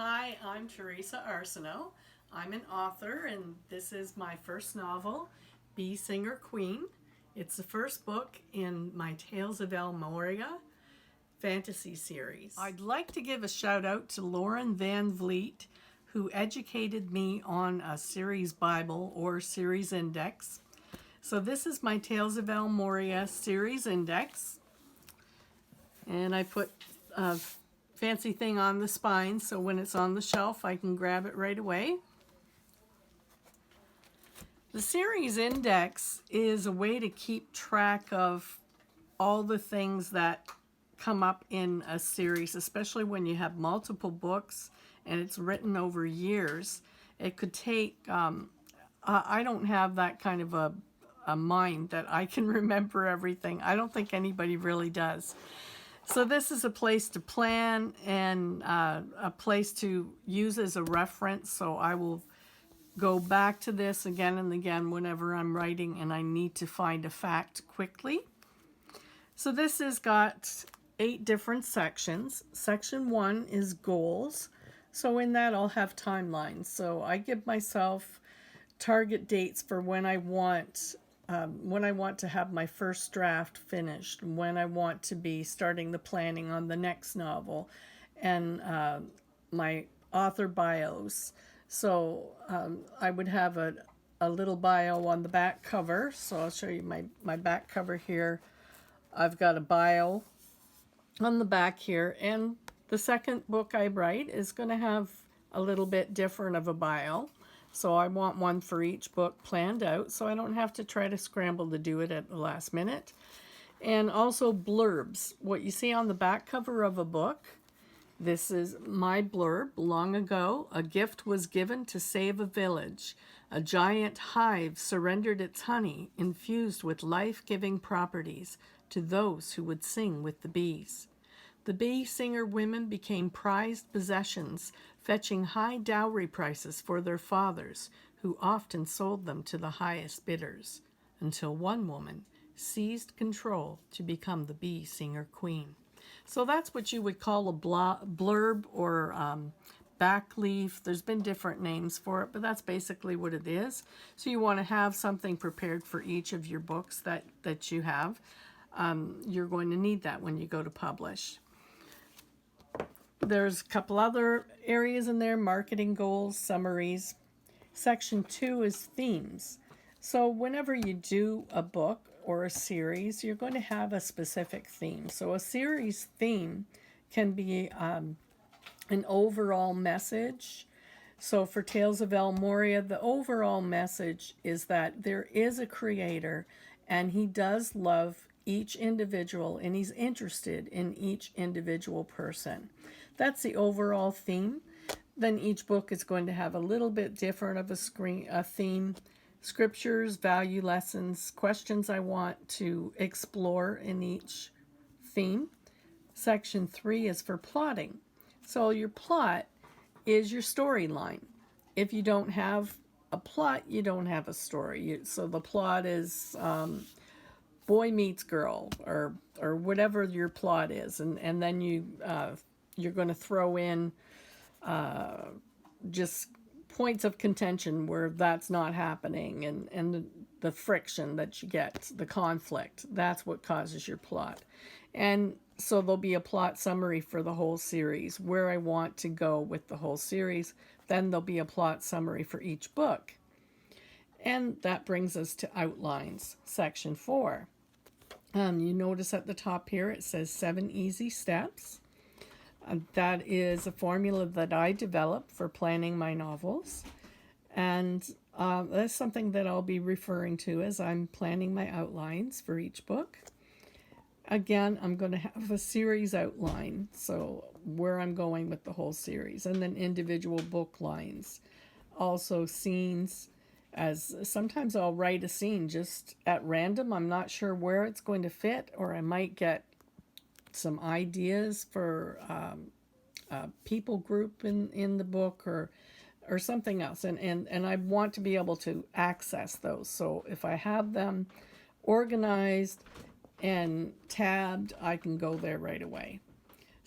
Hi, I'm Teresa Arsenault. I'm an author, and this is my first novel, Bee Singer Queen. It's the first book in my Tales of Ellmoria fantasy series. I'd like to give a shout out to Lauren Van Vliet, who educated me on a series Bible or series index. So this is my Tales of Ellmoria series index, and I put a fancy thing on the spine so when it's on the shelf I can grab it right away. The series index is a way to keep track of all the things that come up in a series, especially when you have multiple books and it's written over years. It could take, I don't have that kind of a mind that I can remember everything. I don't think anybody really does. So this is a place to plan and a place to use as a reference. So I will go back to this again and again whenever I'm writing and I need to find a fact quickly. So this has got 8 different sections. Section 1 is goals. So in that I'll have timelines. So I give myself target dates for when I want to have my first draft finished, when I want to be starting the planning on the next novel, and my author bios. So I would have a little bio on the back cover. So I'll show you my back cover here. I've got a bio on the back here, and the second book I write is going to have a little bit different of a bio. So I want one for each book planned out so I don't have to try to scramble to do it at the last minute. And also blurbs. What you see on the back cover of a book, this is my blurb. Long ago, a gift was given to save a village. A giant hive surrendered its honey, infused with life-giving properties, to those who would sing with the bees. The bee singer women became prized possessions, fetching high dowry prices for their fathers, who often sold them to the highest bidders, until one woman seized control to become the bee singer queen. So that's what you would call a blurb or back leaf. There's been different names for it, but that's basically what it is. So you want to have something prepared for each of your books that you have. You're going to need that when you go to publish. There's a couple other areas in there: marketing goals, summaries. Section 2 is themes. So whenever you do a book or a series, you're going to have a specific theme. So a series theme can be an overall message. So for Tales of Ellmoria, the overall message is that there is a creator and he does love each individual and he's interested in each individual person. That's the overall theme. Then each book is going to have a little bit different of a theme. Scriptures, value lessons, questions I want to explore in each theme. Section 3 is for plotting. So your plot is your storyline. If you don't have a plot, you don't have a story. So the plot is boy meets girl, or whatever your plot is, and then you're going to throw in just points of contention where that's not happening, and the friction that you get, the conflict, that's what causes your plot. And so there'll be a plot summary for the whole series, where I want to go with the whole series. Then there'll be a plot summary for each book. And that brings us to outlines, section 4. You notice at the top here it says 7 easy steps. That is a formula that I developed for planning my novels. And that's something that I'll be referring to as I'm planning my outlines for each book. Again, I'm going to have a series outline, so where I'm going with the whole series, and then individual book lines. Also scenes, as sometimes I'll write a scene just at random. I'm not sure where it's going to fit, or I might get some ideas for a people group in the book, or something else, and I want to be able to access those. So if I have them organized and tabbed, I can go there right away.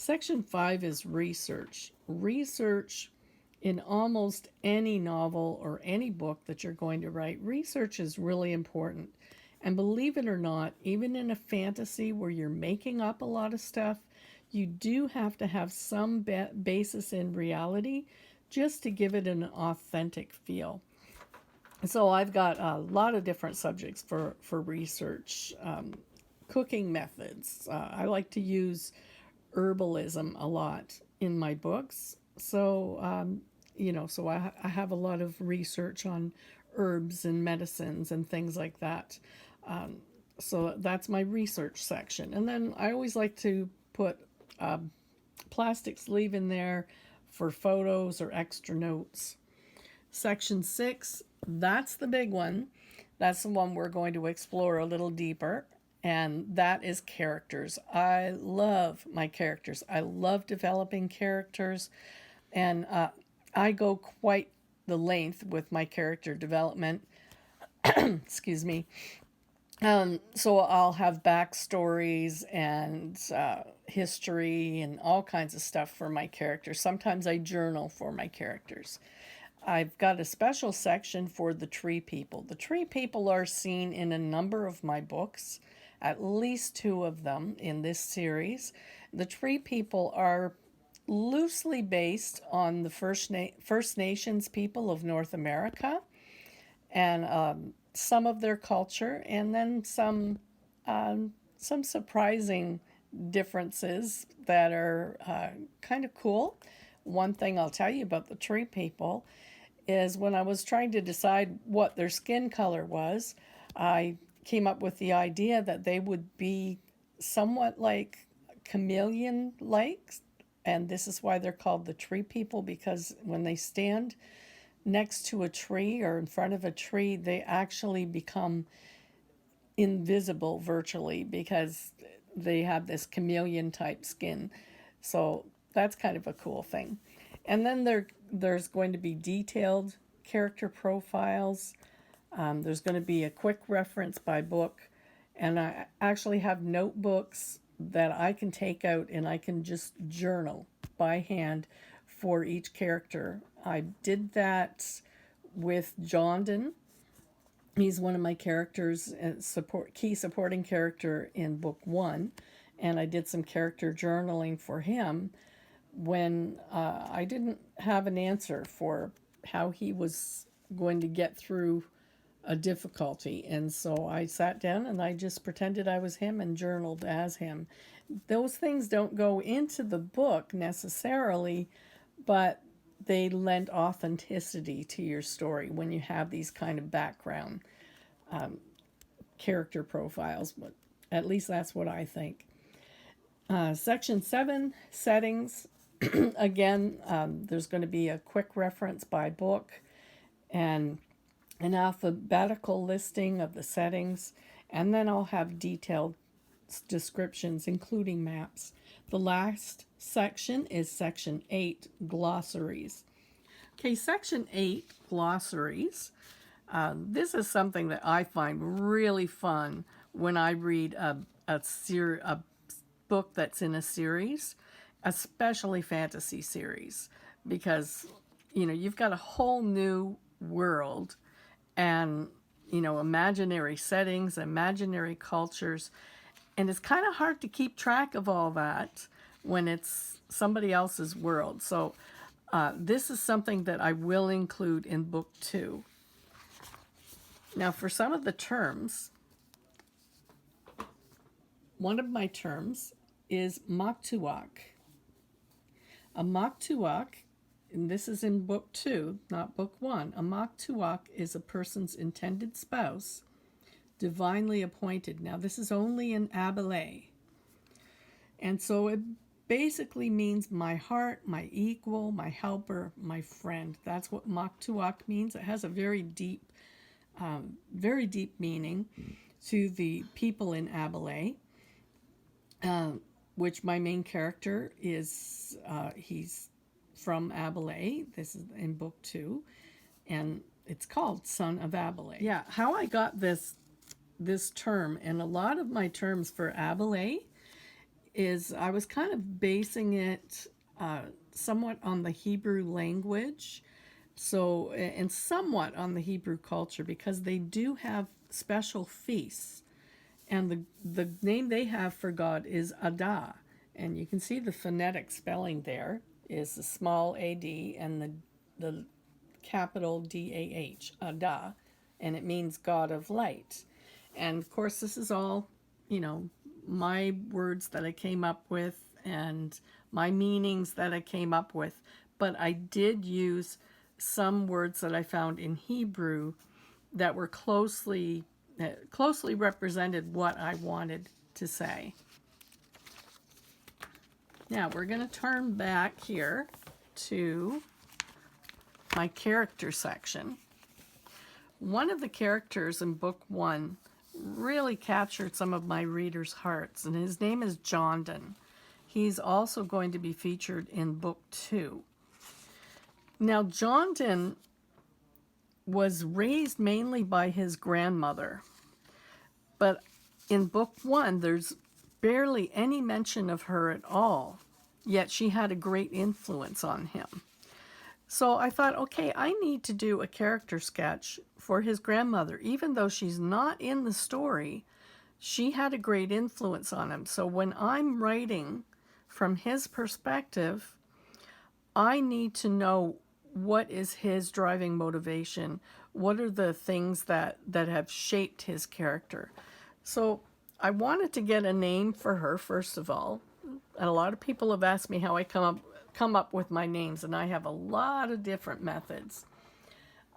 Section 5 is research. Research in almost any novel or any book that you're going to write, research is really important. And believe it or not, even in a fantasy where you're making up a lot of stuff, you do have to have some basis in reality just to give it an authentic feel. So I've got a lot of different subjects for research. Cooking methods. I like to use herbalism a lot in my books. So, so I have a lot of research on herbs and medicines and things like that. So that's my research section. And then I always like to put a plastic sleeve in there for photos or extra notes. Section 6, that's the big one. That's the one we're going to explore a little deeper, and that is characters. I love my characters. I love developing characters, and I go quite the length with my character development. Excuse me. So I'll have backstories and history and all kinds of stuff for my characters. Sometimes I journal for my characters. I've got a special section for the tree people. The tree people are seen in a number of my books, at least 2 of them in this series. The tree people are loosely based on the First Nations people of North America and some of their culture, and then some surprising differences that are kind of cool. One thing I'll tell you about the tree people is when I was trying to decide what their skin color was, I came up with the idea that they would be somewhat like chameleon-like, and this is why they're called the tree people, because when they stand next to a tree or in front of a tree, they actually become invisible virtually because they have this chameleon type skin. So that's kind of a cool thing. And then there's going to be detailed character profiles. There's going to be a quick reference by book. And I actually have notebooks that I can take out and I can just journal by hand for each character. I did that with Jondon. He's one of my characters, key supporting character in book 1. And I did some character journaling for him when I didn't have an answer for how he was going to get through a difficulty. And so I sat down and I just pretended I was him and journaled as him. Those things don't go into the book necessarily, but they lend authenticity to your story when you have these kind of background character profiles. But at least that's what I think. Section 7, settings. Again, there's going to be a quick reference by book and an alphabetical listing of the settings, and then I'll have detailed descriptions, including maps. The last section is section 8, glossaries. Okay, section 8, glossaries. This is something that I find really fun when I read a book that's in a series, especially fantasy series, because you've got a whole new world and imaginary settings, imaginary cultures, and it's kind of hard to keep track of all that when it's somebody else's world. So this is something that I will include in book 2. Now, for some of the terms, one of my terms is maktuak. A maktuak, and this is in book 2, not book 1. A maktuak is a person's intended spouse, divinely appointed. Now, this is only in Abilene. And so it basically means my heart, my equal, my helper, my friend. That's what maktuak means. It has a very deep meaning to the people in Abilene, which my main character is, he's from Abilene. This is in book 2, and it's called Son of Abilene. Yeah, how I got this term, and a lot of my terms for Abilene is I was kind of basing it somewhat on the Hebrew language, so and somewhat on the Hebrew culture because they do have special feasts, and the name they have for God is Adah, and you can see the phonetic spelling there is the small ad and the capital DAH, Adah, and it means God of light. And of course, this is all, my words that I came up with and my meanings that I came up with. But I did use some words that I found in Hebrew that were closely represented what I wanted to say. Now we're going to turn back here to my character section. One of the characters in book 1 really captured some of my readers' hearts, and his name is Jondan. He's also going to be featured in book 2. Now, Jondan was raised mainly by his grandmother, but in book 1, there's barely any mention of her at all, yet she had a great influence on him. So I thought, okay, I need to do a character sketch for his grandmother. Even though she's not in the story, she had a great influence on him. So when I'm writing from his perspective, I need to know what is his driving motivation. What are the things that have shaped his character? So I wanted to get a name for her, first of all. And a lot of people have asked me how I come up with my names, and I have a lot of different methods.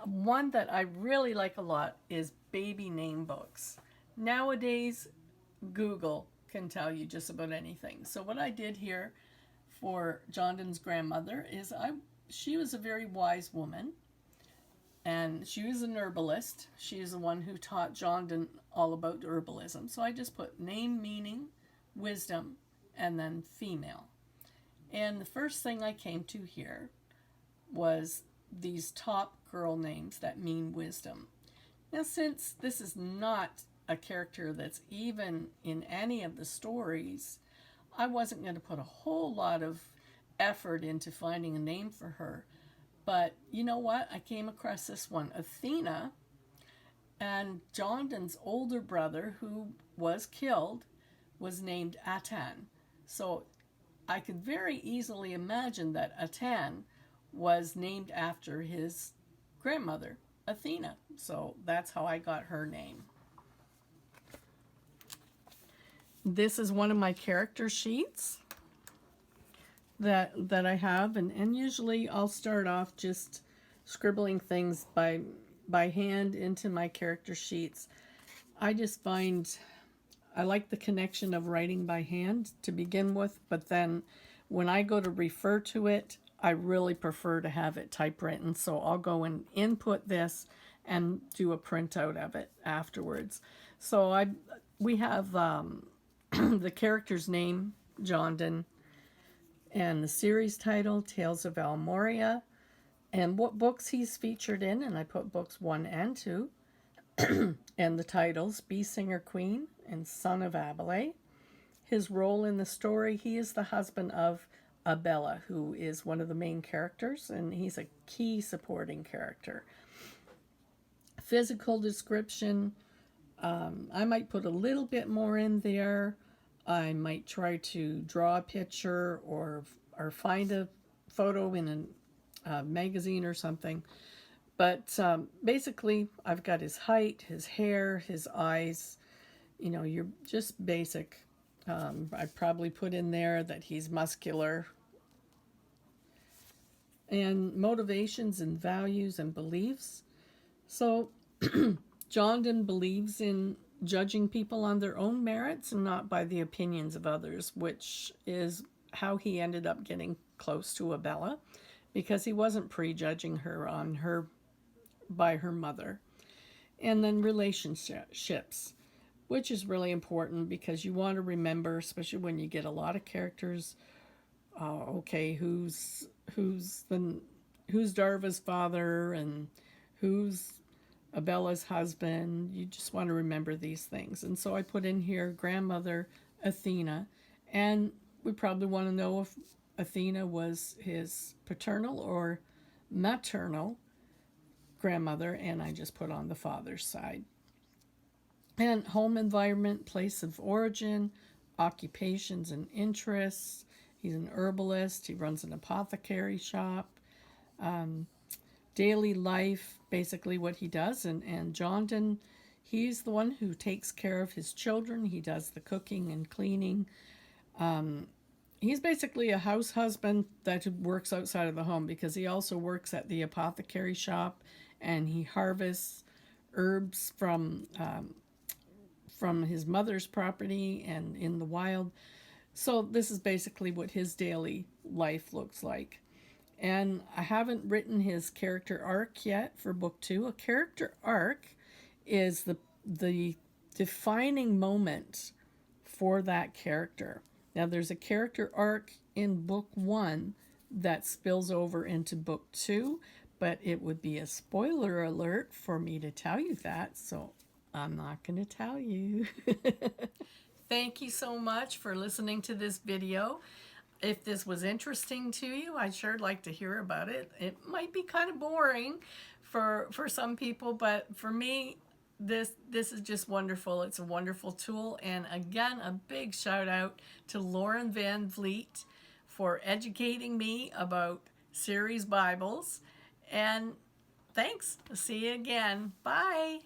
One that I really like a lot is baby name books. Nowadays, Google can tell you just about anything. So what I did here for Jondan's grandmother is she was a very wise woman, and she was an herbalist. She is the one who taught Jondan all about herbalism. So I just put name, meaning, wisdom, and then female. And the first thing I came to here was these top girl names that mean wisdom. Now, since this is not a character that's even in any of the stories, I wasn't going to put a whole lot of effort into finding a name for her. But you know what? I came across this one, Athena, and Jondan's older brother, who was killed, was named Atan. So I could very easily imagine that Atan was named after his grandmother, Athena. So that's how I got her name. This is one of my character sheets that I have, and usually I'll start off just scribbling things by hand into my character sheets. I just find I like the connection of writing by hand to begin with, but then when I go to refer to it, I really prefer to have it typewritten. So I'll go and input this and do a printout of it afterwards. So we have the character's name, Jondan, and the series title, Tales of Ellmoria, and what books he's featured in, and I put books 1 and 2, and the titles, Bee Singer Queen and Son of Abelais. His role in the story, he is the husband of Abella, who is one of the main characters, and he's a key supporting character. Physical description, I might put a little bit more in there. I might try to draw a picture or find a photo in a magazine or something. But basically, I've got his height, his hair, his eyes. You're just basic. I probably put in there that he's muscular. And motivations and values and beliefs. So Jondan believes in judging people on their own merits and not by the opinions of others, which is how he ended up getting close to Abella, because he wasn't prejudging her by her mother. And then relationships, which is really important because you want to remember, especially when you get a lot of characters, who's Darva's father and who's Abella's husband. You just want to remember these things. And so I put in here grandmother Athena And we probably want to know if Athena was his paternal or maternal grandmother, and I just put on the father's side. And home environment, place of origin, occupations and interests. He's an herbalist. He runs an apothecary shop. Daily life, basically what he does. And Jonathan, he's the one who takes care of his children. He does the cooking and cleaning. He's basically a house husband that works outside of the home because he also works at the apothecary shop and he harvests herbs from his mother's property and in the wild. So this is basically what his daily life looks like. And I haven't written his character arc yet for book 2. A character arc is the defining moment for that character. Now there's a character arc in book 1 that spills over into book 2, but it would be a spoiler alert for me to tell you that, so I'm not going to tell you. Thank you so much for listening to this video. If this was interesting to you, I'd sure like to hear about it. It might be kind of boring for some people, but for me, this is just wonderful. It's a wonderful tool. And again, a big shout out to Lauren Van Vliet for educating me about series Bibles. And thanks. See you again. Bye.